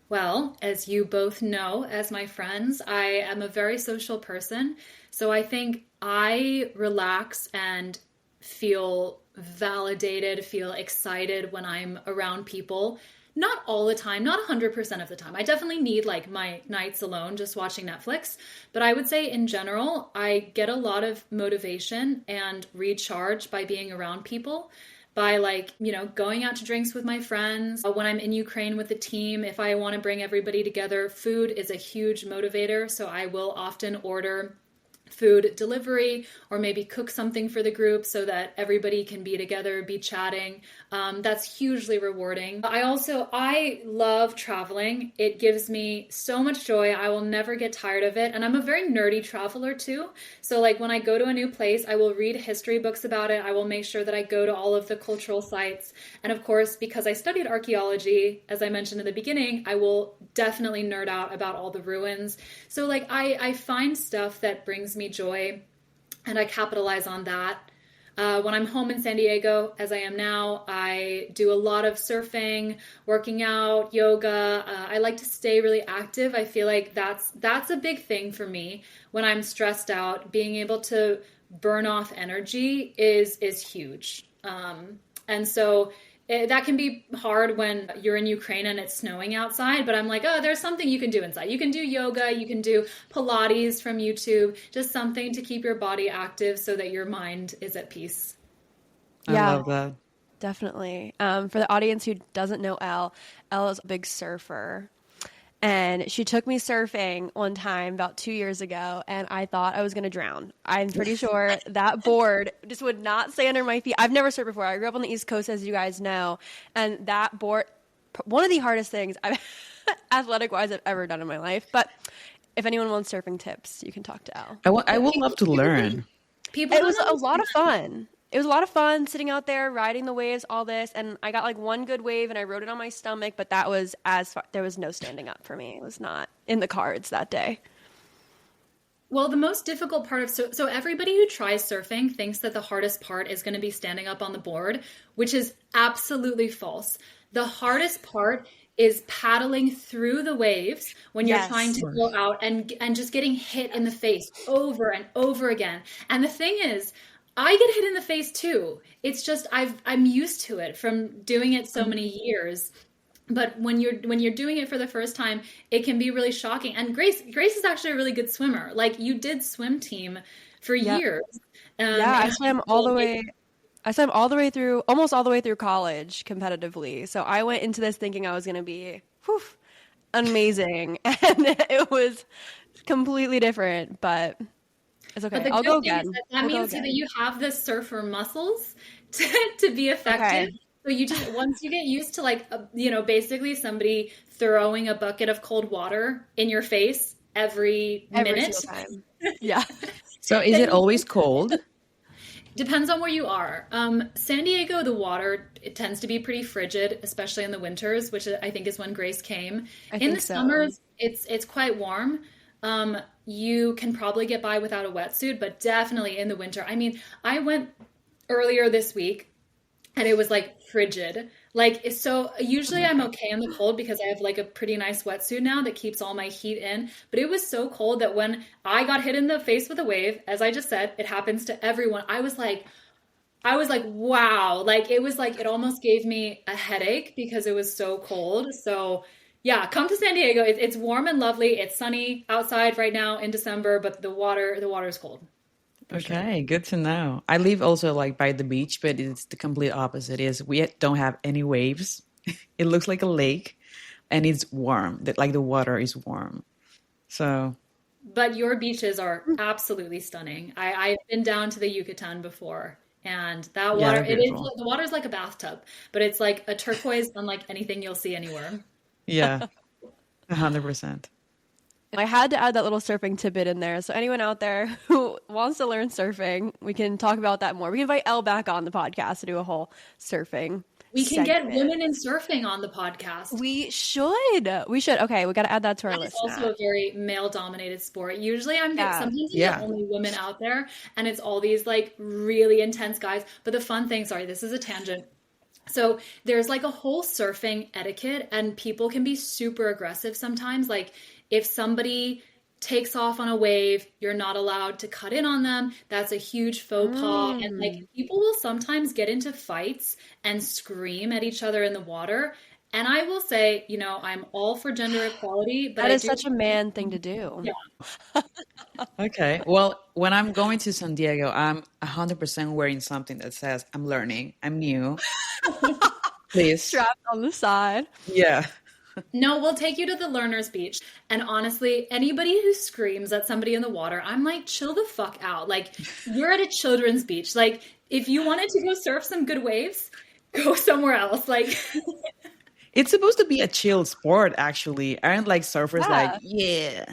Well, as you both know, as my friends, I am a very social person. So I think I relax and feel validated, feel excited when I'm around people. Not all the time, not 100% of the time. I definitely need my nights alone just watching Netflix. But I would say in general, I get a lot of motivation and recharge by being around people. By going out to drinks with my friends. When I'm in Ukraine with the team, if I want to bring everybody together, food is a huge motivator. So I will often order food delivery or maybe cook something for the group so that everybody can be together, be chatting. That's hugely rewarding. I love traveling. It gives me so much joy. I will never get tired of it. And I'm a very nerdy traveler too. So when I go to a new place, I will read history books about it. I will make sure that I go to all of the cultural sites. And of course, because I studied archaeology, as I mentioned in the beginning, I will definitely nerd out about all the ruins. So I find stuff that brings me joy and I capitalize on that. When I'm home in San Diego, as I am now, I do a lot of surfing, working out, yoga. I like to stay really active. I feel like that's a big thing for me. When I'm stressed out, being able to burn off energy is huge. And so that can be hard when you're in Ukraine and it's snowing outside, but I'm like, there's something you can do inside. You can do yoga, you can do Pilates from YouTube, just something to keep your body active so that your mind is at peace. I love that. Definitely. For the audience who doesn't know Elle is a big surfer. And she took me surfing one time about 2 years ago, and I thought I was going to drown. I'm pretty sure that board just would not stay under my feet. I've never surfed before. I grew up on the East Coast, as you guys know, and that board, one of the hardest things athletic-wise I've ever done in my life. But if anyone wants surfing tips, you can talk to Elle. I would love to learn. It was a lot of fun. It was a lot of fun sitting out there, riding the waves, all this. And I got like one good wave and I rode it on my stomach, but that was as far, there was no standing up for me. It was not in the cards that day. Well, the most difficult part of so everybody who tries surfing thinks that the hardest part is going to be standing up on the board, which is absolutely false. The hardest part is paddling through the waves when you're trying to go out and just getting hit in the face over and over again. And the thing is, I get hit in the face too. It's just I'm used to it from doing it so many years. But when you're doing it for the first time, it can be really shocking. And Grace is actually a really good swimmer. Like, you did swim team for years. I swam all the way. I swam all the way through, almost all the way through college competitively. So I went into this thinking I was going to be amazing, and it was completely different. But it's okay. But I'll go again. That means that you have the surfer muscles to be effective. Okay. So you just, once you get used to like, basically somebody throwing a bucket of cold water in your face every minute. Time. Yeah. So is it always cold? Depends on where you are. San Diego, the water, it tends to be pretty frigid, especially in the winters, which I think is when Grace came. In the summers, it's quite warm. You can probably get by without a wetsuit, but definitely in the winter. I mean, I went earlier this week and it was like frigid. Like, so usually I'm okay in the cold because I have like a pretty nice wetsuit now that keeps all my heat in. But it was so cold that when I got hit in the face with a wave, as I just said, it happens to everyone. I was like, wow. Like, it was like, it almost gave me a headache because it was so cold. So yeah, come to San Diego. It's warm and lovely. It's sunny outside right now in December, but the water is cold. Okay, good to know. I live also like by the beach, but it's the complete opposite. We don't have any waves. It looks like a lake, and it's warm. Like the water is warm. So, but your beaches are absolutely stunning. I've been down to the Yucatan before, and that water, the water is like a bathtub, but it's like a turquoise unlike anything you'll see anywhere. Yeah, 100%. I had to add that little surfing tidbit in there. So anyone out there who wants to learn surfing, we can talk about that more. We can invite Elle back on the podcast to do a whole surfing. We can get women in surfing on the podcast. We should. Okay, we got to add that to our list. It's also a very male-dominated sport. Usually sometimes the only women out there, and it's all these like really intense guys. But the fun thing, sorry, this is a tangent. So there's like a whole surfing etiquette, and people can be super aggressive sometimes. Like, if somebody takes off on a wave, you're not allowed to cut in on them. That's a huge faux pas. And like, people will sometimes get into fights and scream at each other in the water. And I will say, I'm all for gender equality, but that is such a man thing to do. Yeah. Okay. Well, when I'm going to San Diego, I'm 100% wearing something that says I'm learning, I'm new. Please. Strapped on the side. Yeah. No, we'll take you to the Learner's Beach. And honestly, anybody who screams at somebody in the water, I'm like, chill the fuck out. Like, you're at a children's beach. Like, if you wanted to go surf some good waves, go somewhere else. Like, it's supposed to be a chill sport, actually. Aren't like surfers like, yeah.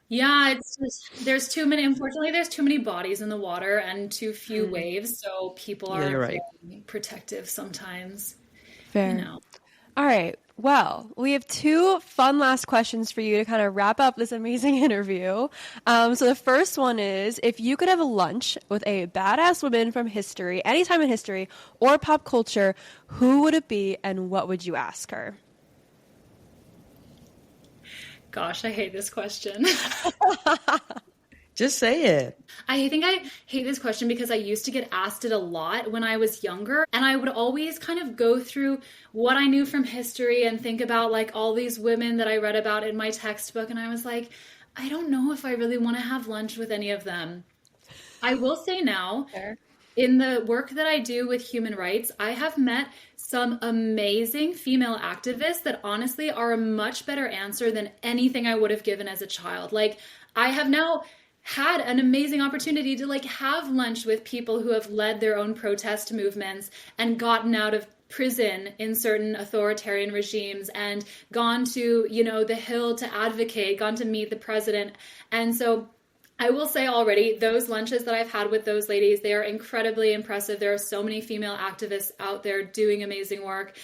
Yeah, it's just, unfortunately, there's too many bodies in the water and too few waves. So people are very protective sometimes. Fair. All right. Well, we have two fun last questions for you to kind of wrap up this amazing interview. So the first one is, if you could have a lunch with a badass woman from history, anytime in history or pop culture, who would it be and what would you ask her? Gosh, I hate this question. Just say it. I think I hate this question because I used to get asked it a lot when I was younger. And I would always kind of go through what I knew from history and think about like all these women that I read about in my textbook. And I was like, I don't know if I really want to have lunch with any of them. I will say now, in the work that I do with human rights, I have met some amazing female activists that honestly are a much better answer than anything I would have given as a child. Like, I have now had an amazing opportunity to like have lunch with people who have led their own protest movements and gotten out of prison in certain authoritarian regimes and gone to, the Hill to advocate, gone to meet the president. And so I will say already, those lunches that I've had with those ladies, they are incredibly impressive. There are so many female activists out there doing amazing work.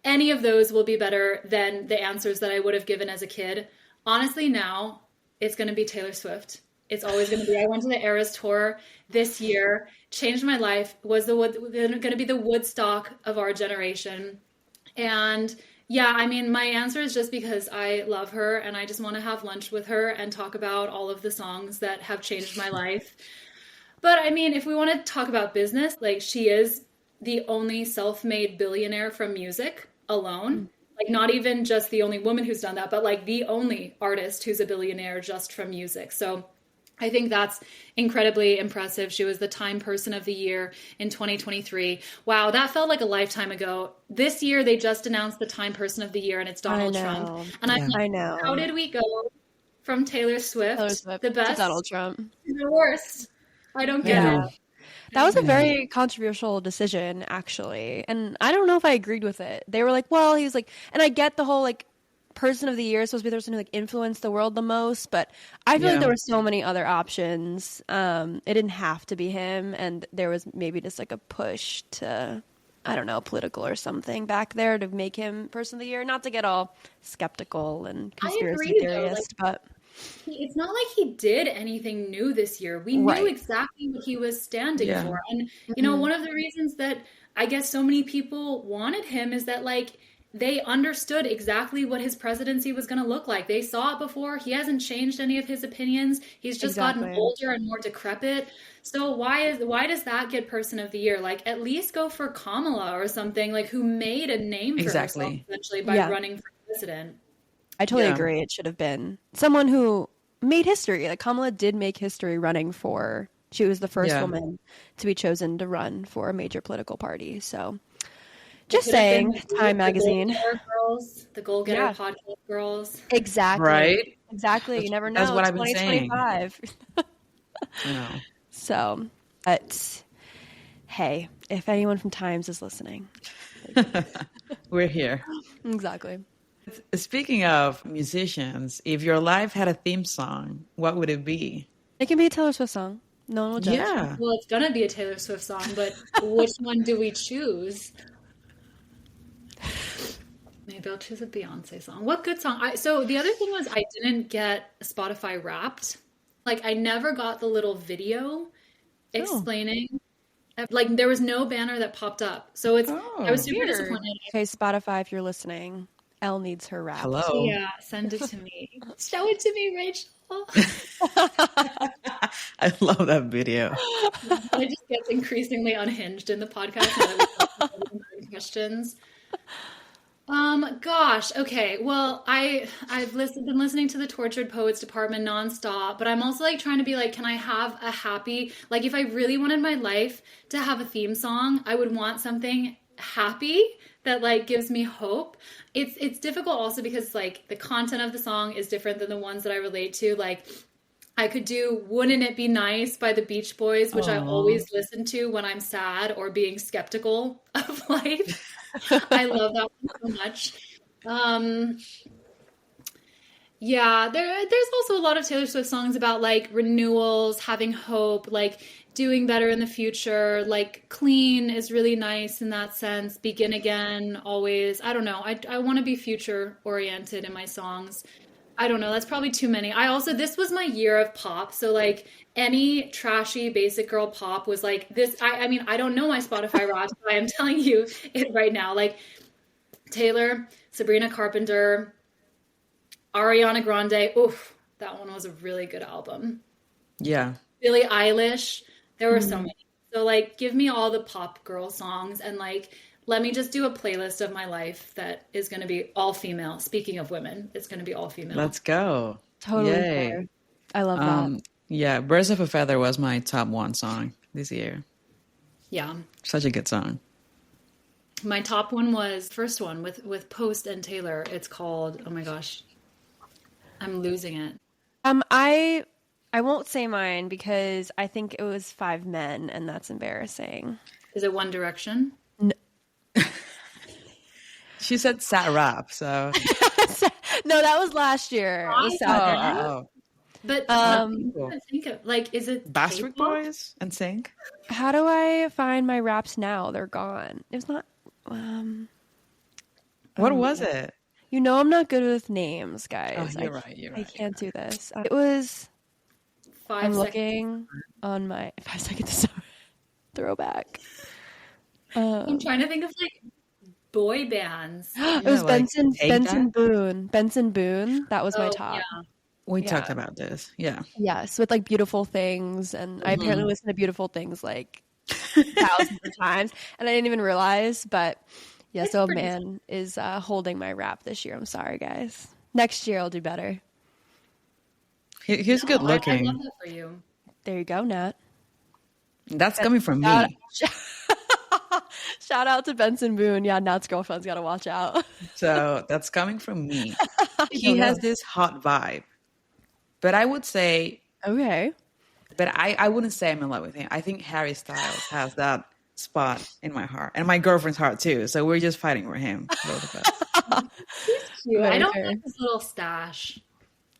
Any of those will be better than the answers that I would have given as a kid. Honestly, now it's going to be Taylor Swift. It's always going to be. I went to the Eras tour this year, changed my life, was going to be the Woodstock of our generation. And yeah, I mean, my answer is just because I love her and I just want to have lunch with her and talk about all of the songs that have changed my life. But I mean, if we want to talk about business, like, she is the only self-made billionaire from music alone. Like, not even just the only woman who's done that, but like the only artist who's a billionaire just from music. So I think that's incredibly impressive. She was the Time Person of the Year in 2023. Wow, that felt like a lifetime ago. This year, they just announced the Time Person of the Year, and it's Donald Trump. And I'm like, I know. How did we go from Taylor Swift, the best, to Donald Trump, to the worst? I don't get it. That was a very controversial decision, actually. And I don't know if I agreed with it. They were like, well, he was like, and I get the whole like person of the year is supposed to be the person who like influenced the world the most, but I feel like there were so many other options. It didn't have to be him, and there was maybe just like a push to, I don't know, political or something back there to make him person of the year. Not to get all skeptical and conspiracy theorist, but it's not like he did anything new this year. We knew exactly what he was standing for. And, one of the reasons that I guess so many people wanted him is that, like, they understood exactly what his presidency was going to look like. They saw it before. He hasn't changed any of his opinions. He's just gotten older and more decrepit. So why does that get person of the year? Like, at least go for Kamala or something, like, who made a name for herself essentially by running for president. I totally agree. It should have been someone who made history. Like, Kamala did make history running for, she was the first woman to be chosen to run for a major political party. So just saying, Time Magazine. The Goal Getter podcast girls. Exactly. Right? Exactly. You never know. That's what I've been saying. I know. So, but hey, if anyone from Times is listening, we're here. Exactly. Speaking of musicians, if your life had a theme song, what would it be? It can be a Taylor Swift song. No one will judge. Yeah. Well, it's going to be a Taylor Swift song, but which one do we choose? Maybe I'll choose a Beyonce song. What good song? So the other thing was I didn't get Spotify Wrapped. Like, I never got the little video explaining. Like, there was no banner that popped up. So I was super disappointed. Okay, Spotify, if you're listening, Elle needs her Wrapped. Hello. Yeah, send it to me. Show it to me, Rachel. I love that video. It just gets increasingly unhinged in the podcast. Questions. Gosh. Okay. Well, I've been listening to the Tortured Poets Department nonstop, but I'm also like trying to be like, can I have a happy, like, if I really wanted my life to have a theme song, I would want something happy that like gives me hope. It's difficult also because like the content of the song is different than the ones that I relate to. Like, I could do Wouldn't It Be Nice by the Beach Boys, which I always listen to when I'm sad or being skeptical of life. I love that one so much. Yeah, there's also a lot of Taylor Swift songs about like renewals, having hope, like doing better in the future. Like Clean is really nice in that sense. Begin Again, always. I don't know. I want to be future oriented in my songs. I don't know. That's probably too many. This was my year of pop. So like any trashy basic girl pop was like this. I mean, I don't know my Spotify Wrapped, but I am telling you it right now. Like Taylor, Sabrina Carpenter, Ariana Grande. Oof, that one was a really good album. Yeah. Billie Eilish. There were so many. So like, give me all the pop girl songs and like, let me just do a playlist of my life that is going to be all female. Speaking of women, it's going to be all female. Let's go. Totally Yay. fair. I love that. Yeah, Birds of a Feather was my top one song this year. Yeah. Such a good song. My top one was first one with Post and Taylor. It's called, oh my gosh, I'm losing it. I won't say mine because I think it was 5 Men, and that's embarrassing. Is it One Direction? She said sad rap, so. No, that was last year. It was sad. Oh. But Cool. think of, like, is it Backstreet K-pop? Boys and Sync? How do I find my raps now? They're gone. It was not. What was it? You know I'm not good with names, guys. Oh, you're right. I can't do this. It was. 5 I'm seconds. looking on my 5 seconds of summer throwback. I'm trying to think of like boy bands. It was like, Benson Take That? Boone. Benson Boone. That was my Oh, top. yeah. We Yeah. talked about this. Yeah. Yes, with like Beautiful Things, and I apparently listened to Beautiful Things like thousands of times, and I didn't even realize. But yeah, It's so a pretty man is holding my rap this year. I'm sorry, guys. Next year I'll do better. He's good I looking. love that for you. There you go, Nat. That's coming from Shout, me. shout out to Benson Boone. Yeah, Nat's girlfriend's got to watch out. So that's coming from me. He don't has know. this hot vibe. But I would say, Okay. but I wouldn't say I'm in love with him. I think Harry Styles has that spot in my heart and my girlfriend's heart too. So we're just fighting for him. Both of us. Cute. I Very don't fair. like his little stash.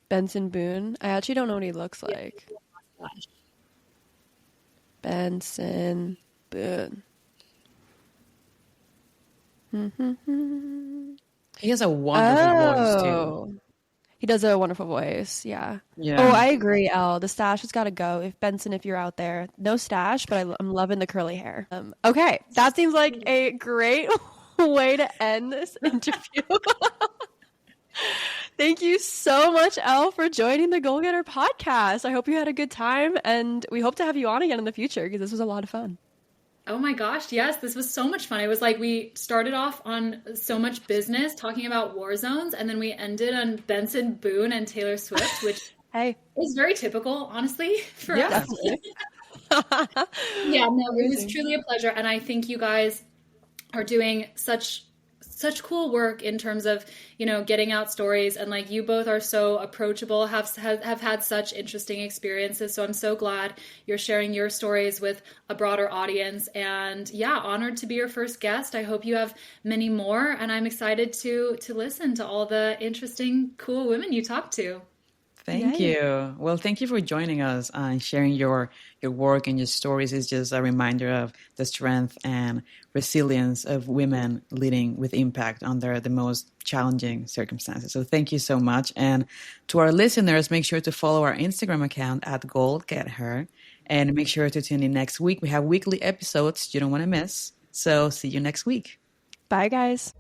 Benson Boone. I actually don't know what he looks like. Benson Boone. He has a wonderful voice too. Oh. He does a wonderful voice, yeah. Yeah. Oh, I agree, Elle. The stash has got to go. If Benson, if you're out there, no stash, but I'm loving the curly hair. Okay, that seems like a great way to end this interview. Thank you so much, Elle, for joining the Goal Getter podcast. I hope you had a good time, and we hope to have you on again in the future because this was a lot of fun. Oh my gosh, yes, this was so much fun. It was like we started off on so much business talking about war zones, and then we ended on Benson Boone and Taylor Swift, which Hey, is very typical, honestly, for Yeah. us. Yeah, no, it was truly a pleasure, and I think you guys are doing such cool work in terms of, you know, getting out stories, and like you both are so approachable, have had such interesting experiences. So I'm so glad you're sharing your stories with a broader audience, and yeah, honored to be your first guest. I hope you have many more, and I'm excited to listen to all the interesting, cool women you talk to. Thank you. Well, thank you for joining us and sharing your work and your stories. Is just a reminder of the strength and resilience of women leading with impact under the most challenging circumstances. So thank you so much. And to our listeners, make sure to follow our Instagram account at GoldGetHer, and make sure to tune in next week. We have weekly episodes you don't want to miss. So see you next week. bye, guys.